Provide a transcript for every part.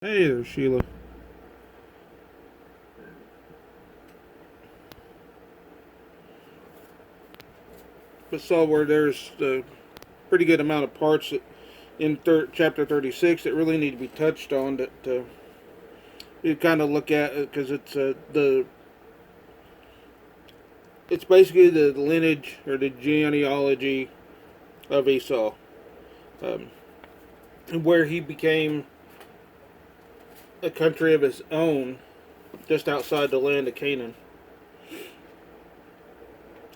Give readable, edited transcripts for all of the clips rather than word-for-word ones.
Hey there, Sheila. I saw where there's a pretty good amount of parts in chapter 36 that really need to be touched on. That you kind of look at because it's basically the lineage or the genealogy of Esau, um, where he became a country of his own just outside the land of Canaan.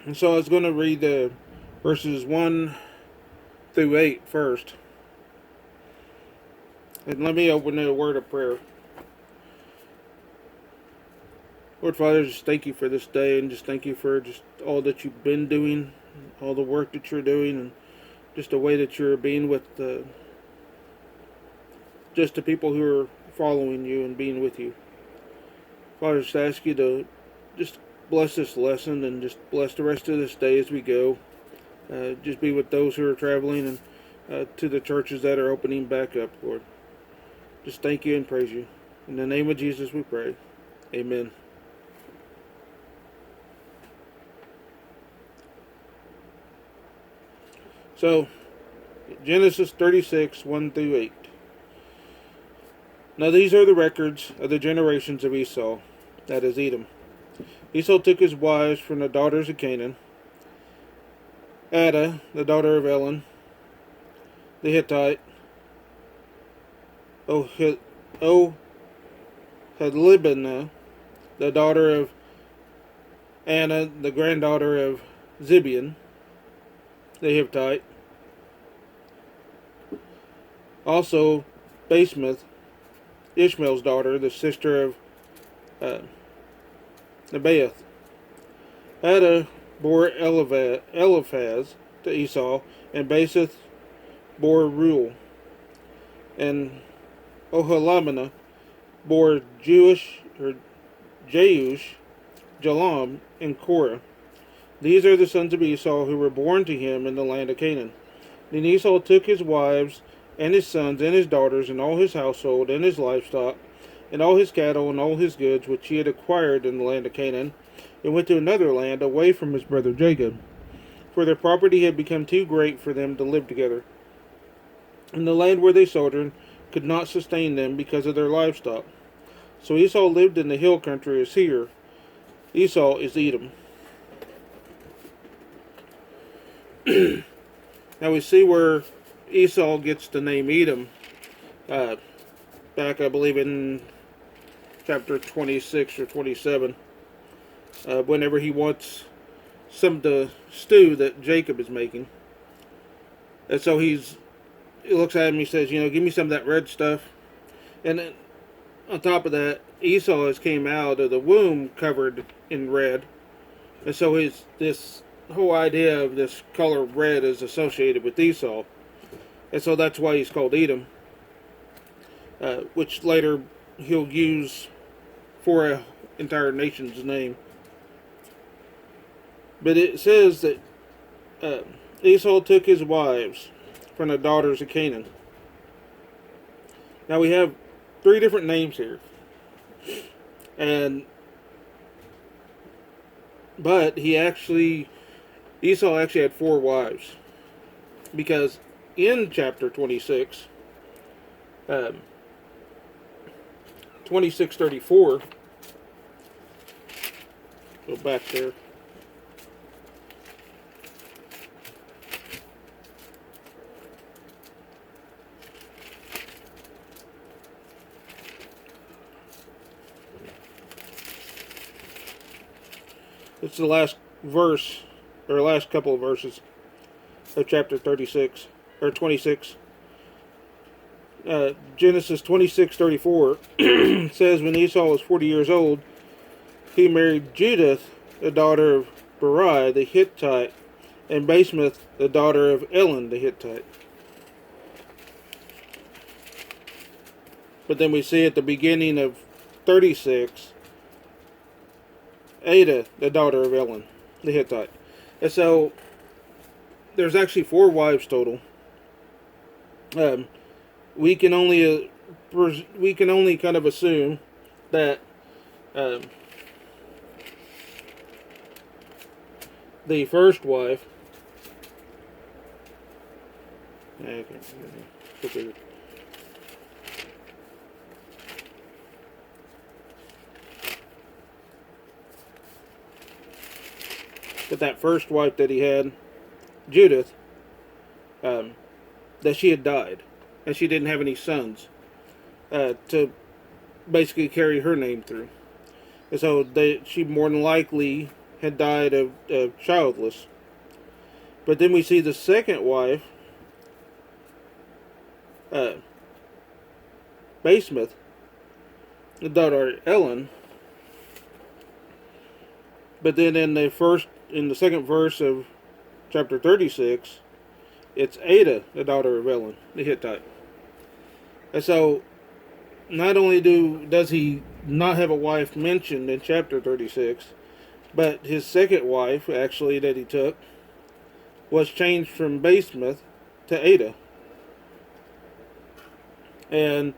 And so I was going to read the verses 1 through 8 first. And let me open in a word of prayer. Lord Father, just thank you for this day, and just thank you for just all that you've been doing, all the work that you're doing, and just the way that you're being with just the people who are following you and being with you. Father, just ask you to just bless this lesson and just bless the rest of this day as we go. Just be with those who are traveling and to the churches that are opening back up, Lord. Just thank you and praise you. In the name of Jesus we pray. Amen. So, Genesis 36, 1 through 8. Now these are the records of the generations of Esau, that is Edom. Esau took his wives from the daughters of Canaan: Adah, the daughter of Elon, the Hittite; Oholibamah, the daughter of Anna, the granddaughter of Zibeon, the Hittite; also Basemath, Ishmael's daughter, the sister of Nebaioth. Adah bore Eliphaz to Esau, and Basemath bore Reuel, and Oholibamah bore Jeush, Jalam, and Korah. These are the sons of Esau who were born to him in the land of Canaan. Then Esau took his wives and his sons and his daughters and all his household and his livestock and all his cattle and all his goods which he had acquired in the land of Canaan, and went to another land away from his brother Jacob, for their property had become too great for them to live together. And the land where they sojourned could not sustain them because of their livestock. So Esau lived in the hill country of Seir. Esau is Edom. Now we see where Esau gets the name Edom. Back, I believe, in chapter 26 or 27. Whenever he wants some of the stew that Jacob is making. And so he looks at him and he says, give me some of that red stuff. And then on top of that, Esau has came out of the womb covered in red. And so this whole idea of this color red is associated with Esau. And so that's why he's called Edom. Which later he'll use for an entire nation's name. But it says that Esau took his wives from the daughters of Canaan. Now we have 3 different names here. But Esau actually had 4 wives. Because in chapter 26, 26:34, go back there. It's the last verse, or last couple of verses of chapter 36, or 26. Genesis 26:34 says, when Esau was 40 years old, he married Judith, the daughter of Berai the Hittite, and Basemath, the daughter of Elon the Hittite. But then we see at the beginning of 36, Adah, the daughter of Elon the Hittite. And so there's actually 4 wives total. We can only we can only kind of assume that the first wife. But that first wife that he had, Judith, that she had died, and she didn't have any sons to basically carry her name through. And so she more than likely had died of childless. But then we see the second wife, Basemath, the daughter Ellen. But then in the second verse of chapter 36, it's Ada, the daughter of Ellen, the Hittite. And so, not only does he not have a wife mentioned in chapter 36, but his second wife, actually, that he took, was changed from Basemath to Ada. And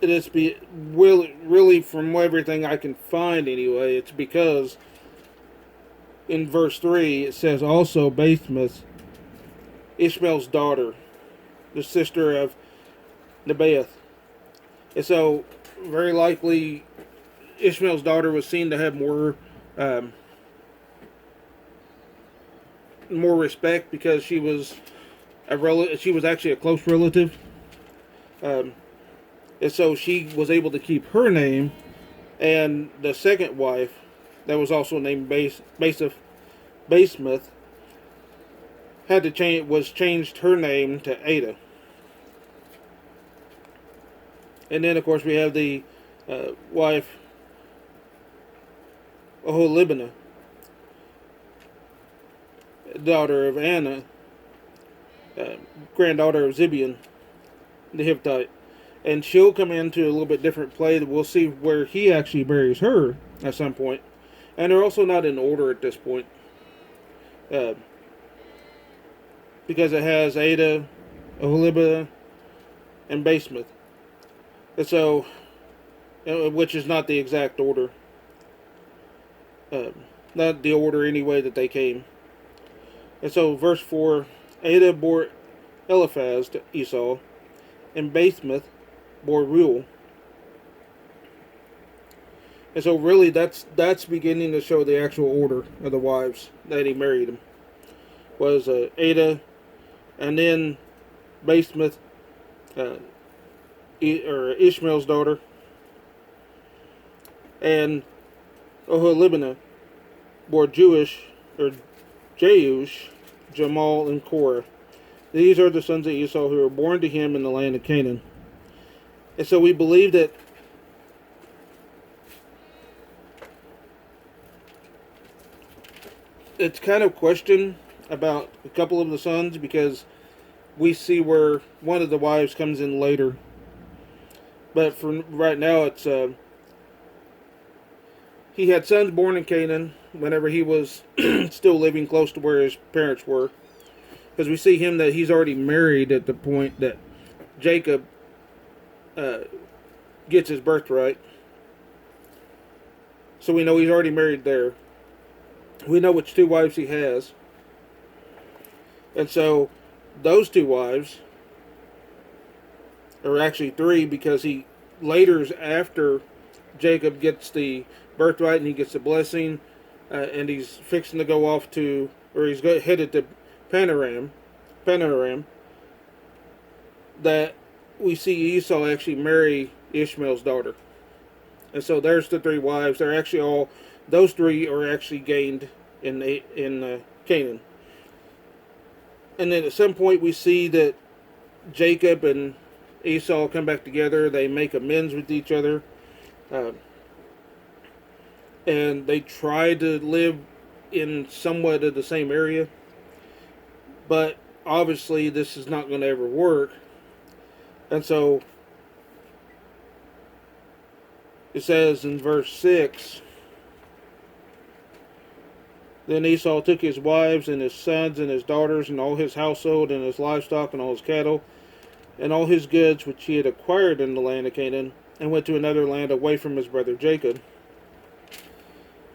it is really, from everything I can find anyway, it's because in verse 3 it says also Basemath, Ishmael's daughter, the sister of Nebaioth. And so, very likely, Ishmael's daughter was seen to have more respect because she was she was actually a close relative. And so she was able to keep her name, and the second wife, that was also named Basemath, changed her name to Ada. And then, of course, we have the wife, Oholibana, daughter of Anna, granddaughter of Zibeon, the Hittite. And she'll come into a little bit different play. We'll see where he actually marries her at some point. And they're also not in order at this point. Because it has Ada, Oholibana, and Basemath. And so, which is not the exact order. Not the order anyway that they came. And so, verse 4, Ada bore Eliphaz to Esau, and Basemath bore Reuel. And so really that's beginning to show the actual order of the wives that he married him. Was Ada, and then Basemath, or Ishmael's daughter, and Oholibana bore Jeush, Jamal, and Korah. These are the sons of Esau who were born to him in the land of Canaan. And so we believe that it's kind of questioned about a couple of the sons, because we see where one of the wives comes in later. But for right now, it's he had sons born in Canaan whenever he was still living close to where his parents were. Because we see him that he's already married at the point that Jacob gets his birthright. So we know he's already married there. We know which two wives he has. And so those two wives, or actually three, because he later, after Jacob gets the birthright and he gets the blessing, and he's fixing to go off to, or he's headed to Panorama, that we see Esau actually marry Ishmael's daughter. And so there's the three wives. They're actually those three are actually gained in Canaan. And then at some point we see that Jacob and Esau come back together. They make amends with each other. And they try to live in somewhat of the same area. But obviously this is not going to ever work. And so it says in verse 6, then Esau took his wives and his sons and his daughters and all his household and his livestock and all his cattle and all his goods which he had acquired in the land of Canaan, and went to another land away from his brother Jacob.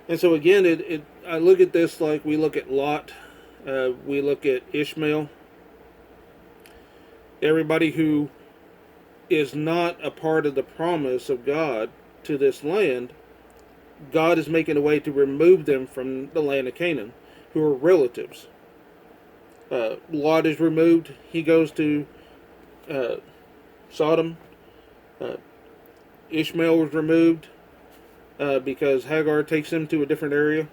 And so again, I look at this like we look at Lot, we look at Ishmael. Everybody who is not a part of the promise of God to this land, God is making a way to remove them from the land of Canaan, who are relatives. Lot is removed. He goes to Sodom. Ishmael was removed because Hagar takes him to a different area,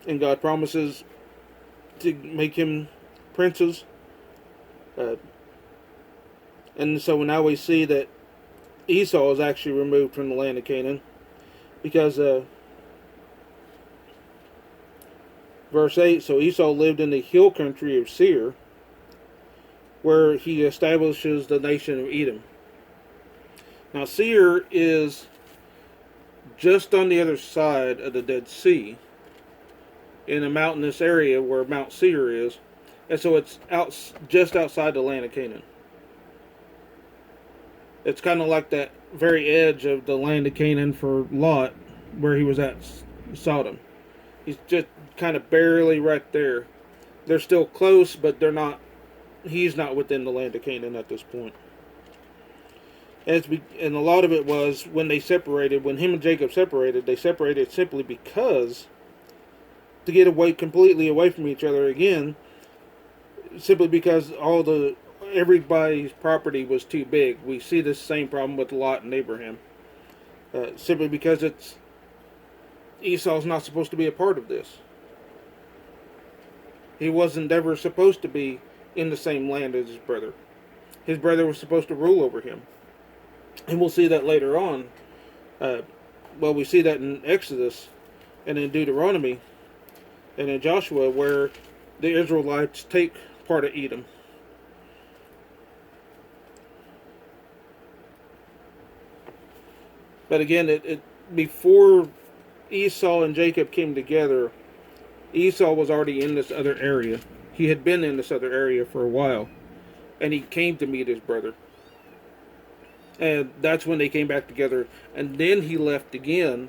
and God promises to make him princes. And so now we see that Esau is actually removed from the land of Canaan, because verse 8, so Esau lived in the hill country of Seir, where he establishes the nation of Edom. Now Seir is just on the other side of the Dead Sea, in a mountainous area where Mount Seir is, and so it's just outside the land of Canaan. It's kind of like that very edge of the land of Canaan for Lot, where he was at Sodom. He's just kind of barely right there. They're still close, but they're not. He's not within the land of Canaan at this point. And a lot of it was when they separated, when him and Jacob separated, they separated simply because, to get completely away from each other again, simply because everybody's property was too big. We see this same problem with Lot and Abraham. Simply because Esau's not supposed to be a part of this. He wasn't ever supposed to be in the same land as his brother. His brother was supposed to rule over him. And we'll see that later on. We see that in Exodus and in Deuteronomy and in Joshua, where the Israelites take part of Edom. But again, before Esau and Jacob came together, Esau was already in this other area. He had been in this other area for a while, and he came to meet his brother. And that's when they came back together. And then he left again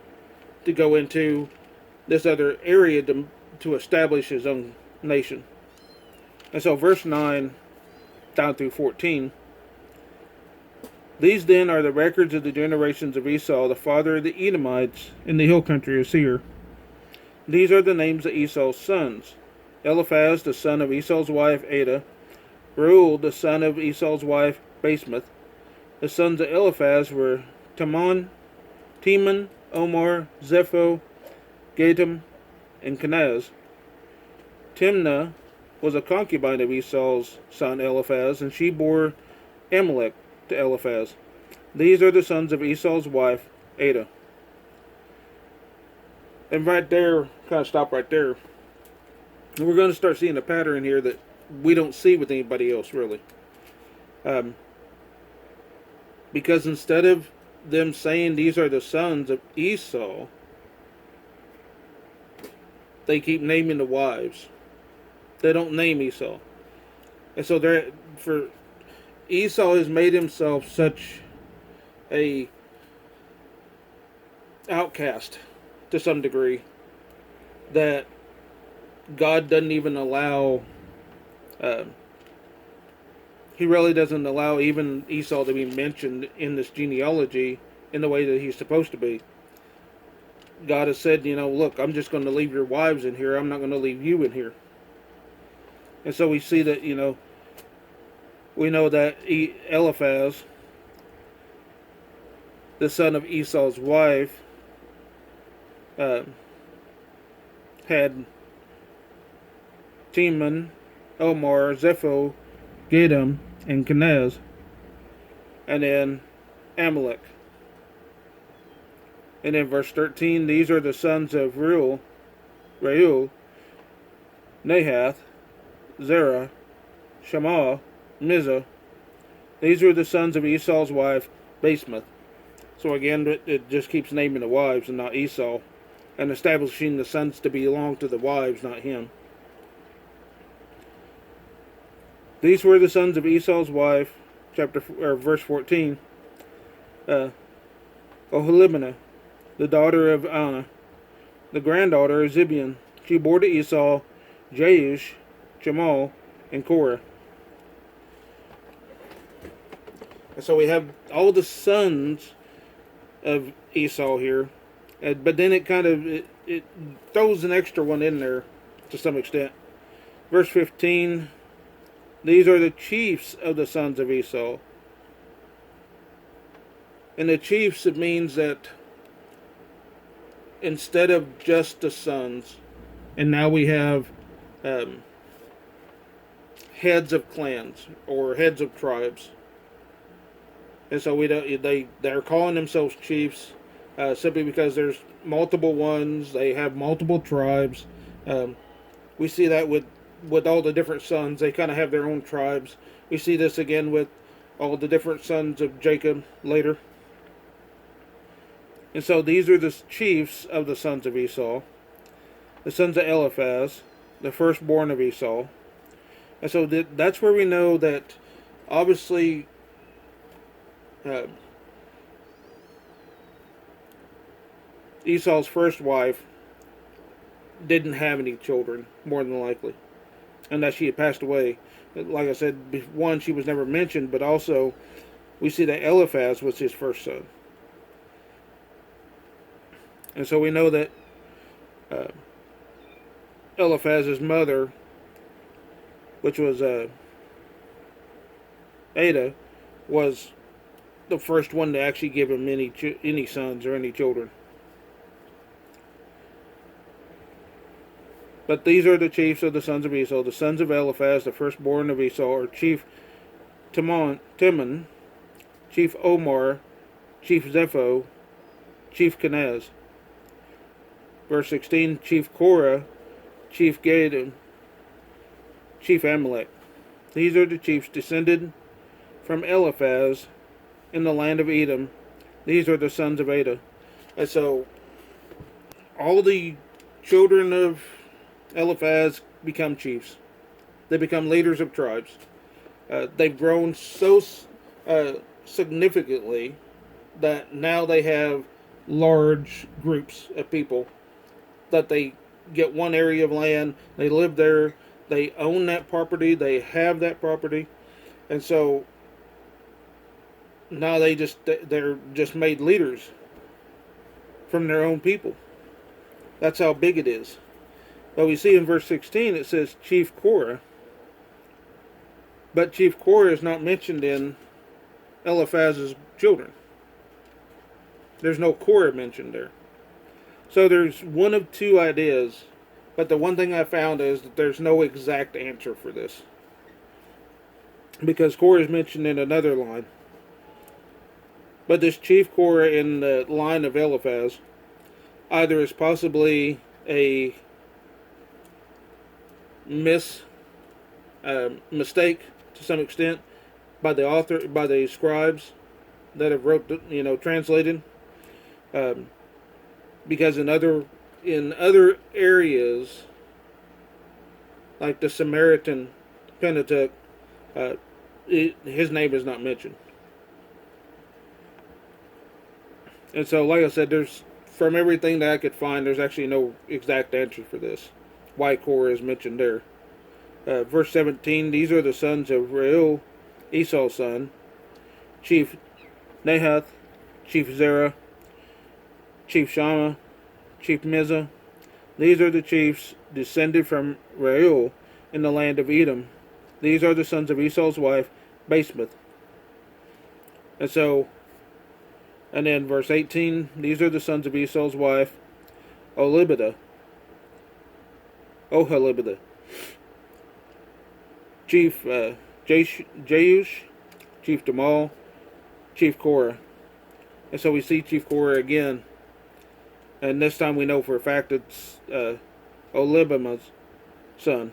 to go into this other area to establish his own nation. And so verse 9 down through 14. These then are the records of the generations of Esau, the father of the Edomites, in the hill country of Seir. These are the names of Esau's sons: Eliphaz, the son of Esau's wife Adah; Reuel, the son of Esau's wife Basemath. The sons of Eliphaz were Teman, Omar, Zepho, Gatam, and Kenaz. Timnah was a concubine of Esau's son Eliphaz, and she bore Amalek to Eliphaz. These are the sons of Esau's wife Adah. And right there, kind of stop right there. And we're going to start seeing a pattern here that we don't see with anybody else, really. Because instead of them saying these are the sons of Esau, they keep naming the wives. They don't name Esau. And so Esau has made himself such a outcast to some degree that God doesn't even allow, he really doesn't allow even Esau to be mentioned in this genealogy in the way that he's supposed to be. God has said, look, I'm just going to leave your wives in here. I'm not going to leave you in here. And so we see that, we know that Eliphaz, the son of Esau's wife, had Teman, Omar, Zepho, Gatam, and Kenaz, and then Amalek. And in verse 13, these are the sons of Reuel, Nahath, Zerah, Shammah, Mizah. These were the sons of Esau's wife, Basemath. So again, it just keeps naming the wives and not Esau, and establishing the sons to belong to the wives, not him. These were the sons of Esau's wife, verse 14. Oholibamah, the daughter of Anna, the granddaughter of Zibeon. She bore to Esau Jeush, Jamal, and Korah. And so we have all the sons of Esau here, but then it kind of it throws an extra one in there to some extent. Verse 15, these are the chiefs of the sons of Esau. And the chiefs, it means that instead of just the sons, and now we have heads of clans or heads of tribes. And so they're calling themselves chiefs simply because there's multiple ones. They have multiple tribes. We see that with all the different sons. They kind of have their own tribes. We see this again with all the different sons of Jacob later. And so these are the chiefs of the sons of Esau, the sons of Eliphaz, the firstborn of Esau. And so that's where we know that obviously Esau's first wife didn't have any children, more than likely, and that she had passed away. Like I said, one, she was never mentioned, but also we see that Eliphaz was his first son. And so we know that Eliphaz's mother, which was Ada, was the first one to actually give him any sons or any children. But these are the chiefs of the sons of Esau. The sons of Eliphaz, the firstborn of Esau, are Chief Timon, Chief Omar, Chief Zepho, Chief Kenaz. Verse 16, Chief Korah, Chief Gadam, Chief Amalek. These are the chiefs descended from Eliphaz in the land of Edom. These are the sons of Ada. And so all the children of Eliphaz become chiefs. They become leaders of tribes. They've grown so significantly that now they have large groups of people that they get one area of land, they live there, they own that property, they have that property, and so now they're just made leaders from their own people. That's how big it is. But we see in verse 16 it says Chief Korah, but Chief Korah is not mentioned in Eliphaz's children. There's no Korah mentioned there. So there's one of two ideas, but the one thing I found is that there's no exact answer for this, because Korah is mentioned in another line. But this Chief Korah in the line of Eliphaz either is possibly a mistake to some extent by the author, by the scribes that have translated. Because in other areas, like the Samaritan Pentateuch, his name is not mentioned. And so, like I said, from everything that I could find, there's actually no exact answer for this, why Korah is mentioned there. Verse 17, these are the sons of Reuel, Esau's son, Chief Nahath, Chief Zerah, Chief Shammah, Chief Mizah. These are the chiefs descended from Reuel in the land of Edom. These are the sons of Esau's wife, Basemath. And then verse 18, these are the sons of Esau's wife, Oholibamah, Chief Jeush, Chief Jamal, Chief Korah. And so we see Chief Korah again. And this time we know for a fact it's Oholibamah's son.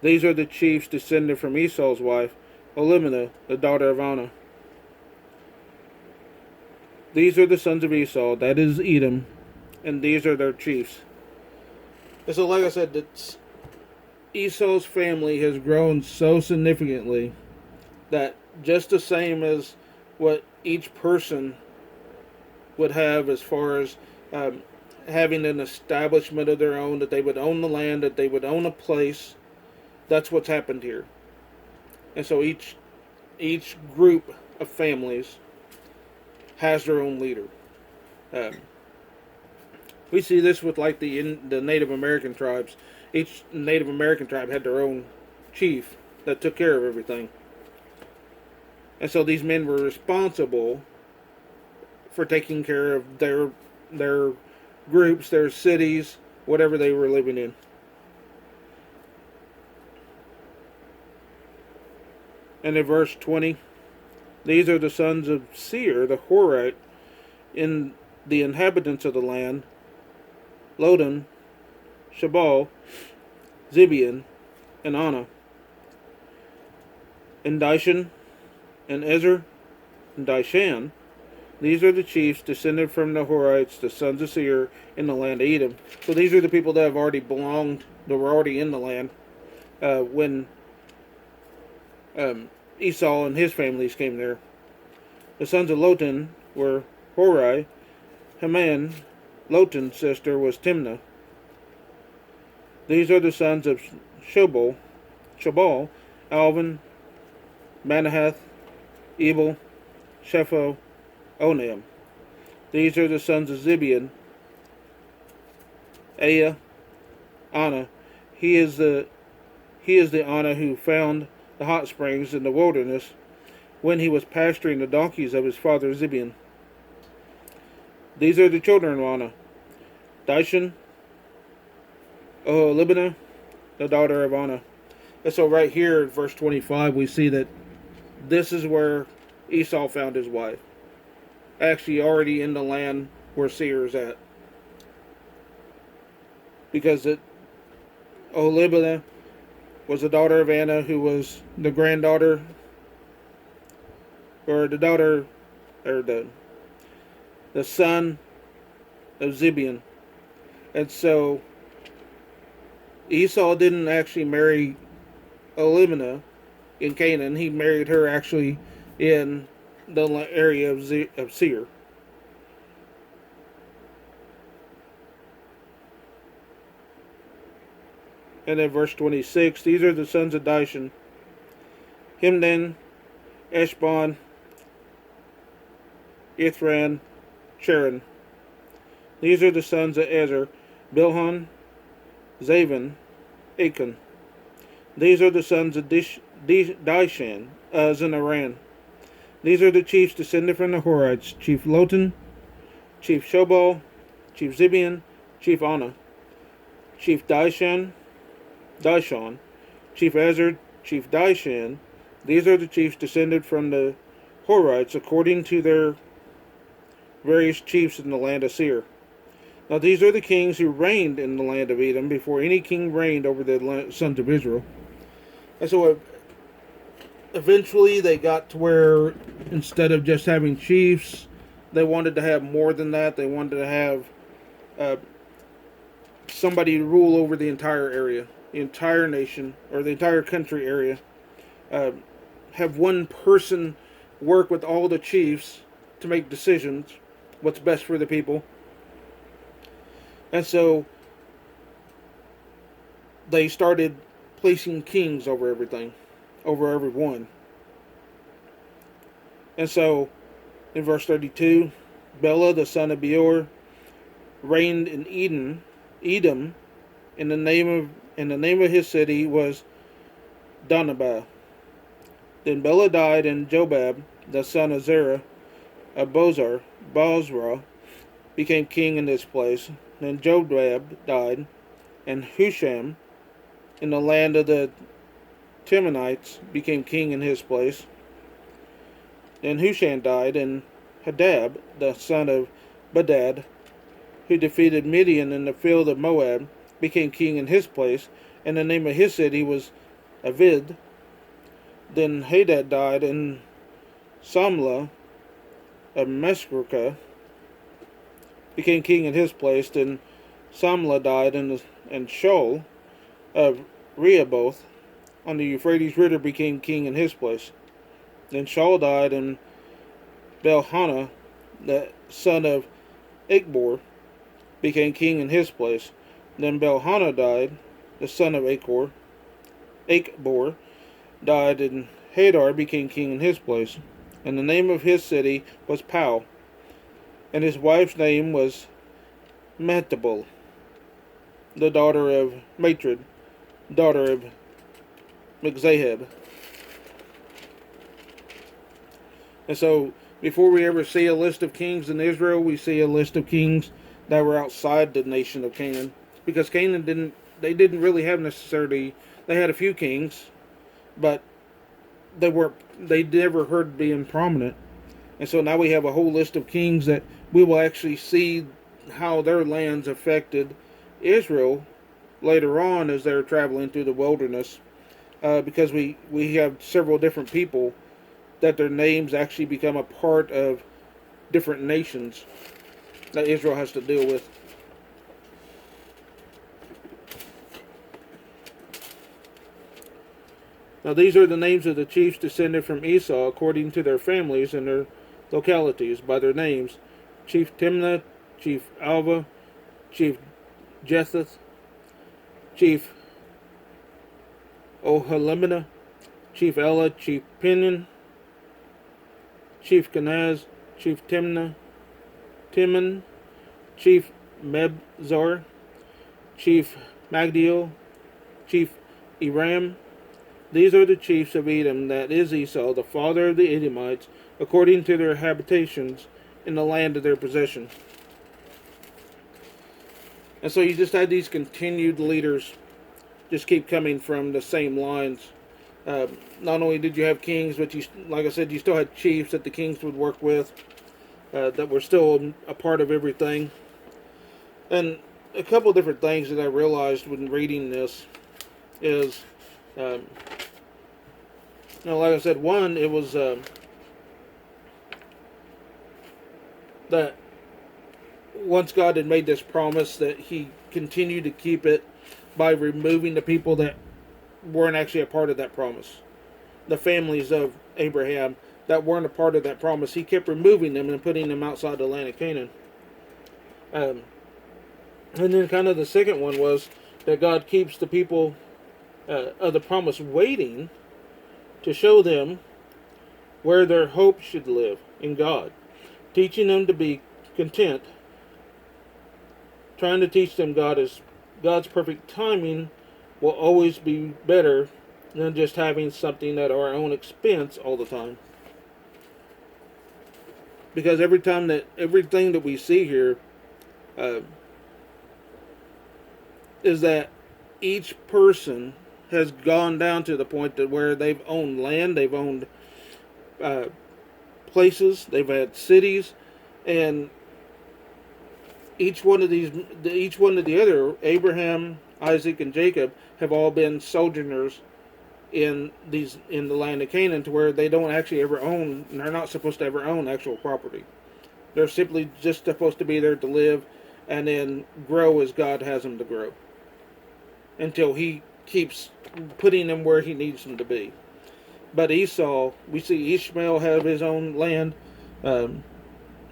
These are the chiefs descended from Esau's wife, Oholibamah, the daughter of Anna. These are the sons of Esau, that is Edom, and these are their chiefs. And so, like I said, Esau's family has grown so significantly that just the same as what each person would have as far as um, having an establishment of their own, that they would own the land, that they would own a place. That's what's happened here. And so each group of families has their own leader. Um, we see this with like the Native American tribes. Each Native American tribe had their own chief that took care of everything. And so these men were responsible for taking care of their groups, their cities, whatever they were living in. And in verse 20, these are the sons of Seir, the Horite, in the inhabitants of the land: Lodan, Shabal, Zibeon, and Anna, and Dishan, and Ezer, and Dishan. These are the chiefs descended from the Horites, the sons of Seir, in the land of Edom. So these are the people that have already belonged, that were already in the land when Esau and his families came there. The sons of Lotan were Hori, Haman. Lotan's sister was Timnah. These are the sons of Shobal, Alvin, Manahath, Ebal, Shepho, Onam. These are the sons of Zibeon, Aya, Anna. He is the Anna who found the hot springs in the wilderness when he was pasturing the donkeys of his father Zibeon. These are the children of Anna: Dishan, Oholibnah, the daughter of Anna. And so right here in verse 25 we see that this is where Esau found his wife. Actually already in the land where Seir is at. Because Oholibnah was the daughter of Anna, who was the granddaughter, or the daughter, or the son of Zibeon. And so Esau didn't actually marry Oholibnah in Canaan. He married her actually in the area of Seir. And then verse 26, these are the sons of Dishan: Himdan, Eshbon, Ithran, Sharon. These are the sons of Ezer: Bilhan, Zavan, Achan. These are the sons of Dishan, Uz, and Aran. These are the chiefs descended from the Horites: Chief Lotan, Chief Shobal, Chief Zibeon, Chief Anna, Chief Dishon, Chief Ezer, Chief Dishan. These are the chiefs descended from the Horites according to their various chiefs in the land of Seir. Now these are the kings who reigned in the land of Edom before any king reigned over the sons of Israel. And so eventually they got to where instead of just having chiefs, they wanted to have more than that. They wanted to have somebody to rule over the entire area, the entire nation, or the entire country area. Have one person work with all the chiefs to make decisions, what's best for the people. And so they started placing kings over everything, over everyone. And so in verse 32, Bela the son of Beor reigned in Edom, and the name of his city was Donabah. Then Bela died, and Jobab the son of Zerah of Bozrah became king in his place. Then Jobab died, and Husham in the land of the Temanites became king in his place. Then Husham died, and Hadab the son of Badad, who defeated Midian in the field of Moab, became king in his place, and the name of his city was Avid. Then Hadad died, and Samlah of Mesrekah became king in his place. Then Samlah died, and Shaul of Rehoboth on the Euphrates River became king in his place. Then Shaul died, and Belhana, the son of Achbor, became king in his place. Then Belhana died, the son of Achbor died, and Hadar became king in his place. And the name of his city was Pau, and his wife's name was Mehetabel, the daughter of Matred, daughter of Mizahab. And so, before we ever see a list of kings in Israel, we see a list of kings that were outside the nation of Canaan, because Canaan didn't really have necessarily. They had a few kings, but they never heard being prominent. And so now we have a whole list of kings that we will actually see how their lands affected Israel later on as they're traveling through the wilderness, because we have several different people that their names actually become a part of different nations that Israel has to deal with. Now these are the names of the chiefs descended from Esau according to their families and their localities by their names: Chief Timnah, Chief Alva, Chief Jetheth, Chief Oholimina, Chief Ella, Chief Pinon, Chief Kenaz, Chief Timon, Chief Mebzar, Chief Magdiel, Chief Eram. These are the chiefs of Edom, that is Esau, the father of the Edomites, according to their habitations in the land of their possession. And so you just had these continued leaders just keep coming from the same lines. Not only did you have kings, but you, like I said, you still had chiefs that the kings would work with, that were still a part of everything. And a couple of different things that I realized when reading this is, like I said, one, it was that once God had made this promise, that He continued to keep it by removing the people that weren't actually a part of that promise. The families of Abraham that weren't a part of that promise, He kept removing them and putting them outside the land of Canaan. And then kind of the second one was that God keeps the people of the promise waiting to show them where their hope should live in God, teaching them to be content, trying to teach them God's perfect timing will always be better than just having something at our own expense all the time. Because everything that we see here is that each person has gone down to the point that where they've owned land, they've owned places, they've had cities, and each one of the other, Abraham, Isaac, and Jacob, have all been sojourners in the land of Canaan, to where they don't actually ever own, and they're not supposed to ever own actual property. They're simply just supposed to be there to live and then grow as God has them to grow, until He keeps putting them where He needs them to be. But Esau, we see Ishmael have his own land.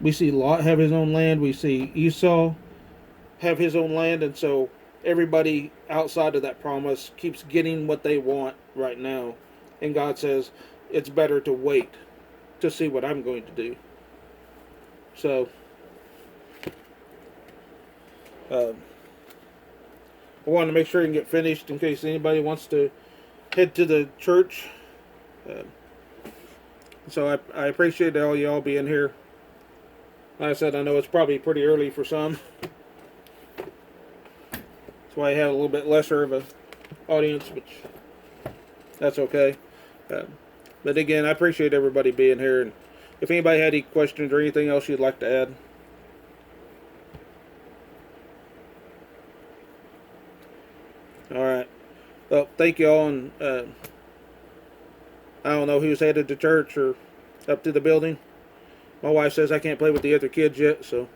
We see Lot have his own land. We see Esau have his own land. And so everybody outside of that promise keeps getting what they want right now. And God says, it's better to wait to see what I'm going to do. So, I want to make sure you can get finished in case anybody wants to head to the church. So I appreciate all y'all being here. Like I said, I know it's probably pretty early for some. That's why I had a little bit lesser of an audience, which that's okay. But again, I appreciate everybody being here. And if anybody had any questions or anything else you'd like to add. Alright. Well, thank you all. And I don't know who's headed to church or up to the building. My wife says I can't play with the other kids yet, so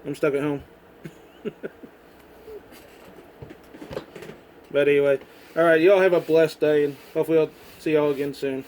I'm stuck at home. But anyway, All right, y'all have a blessed day, and hopefully I'll see y'all again soon.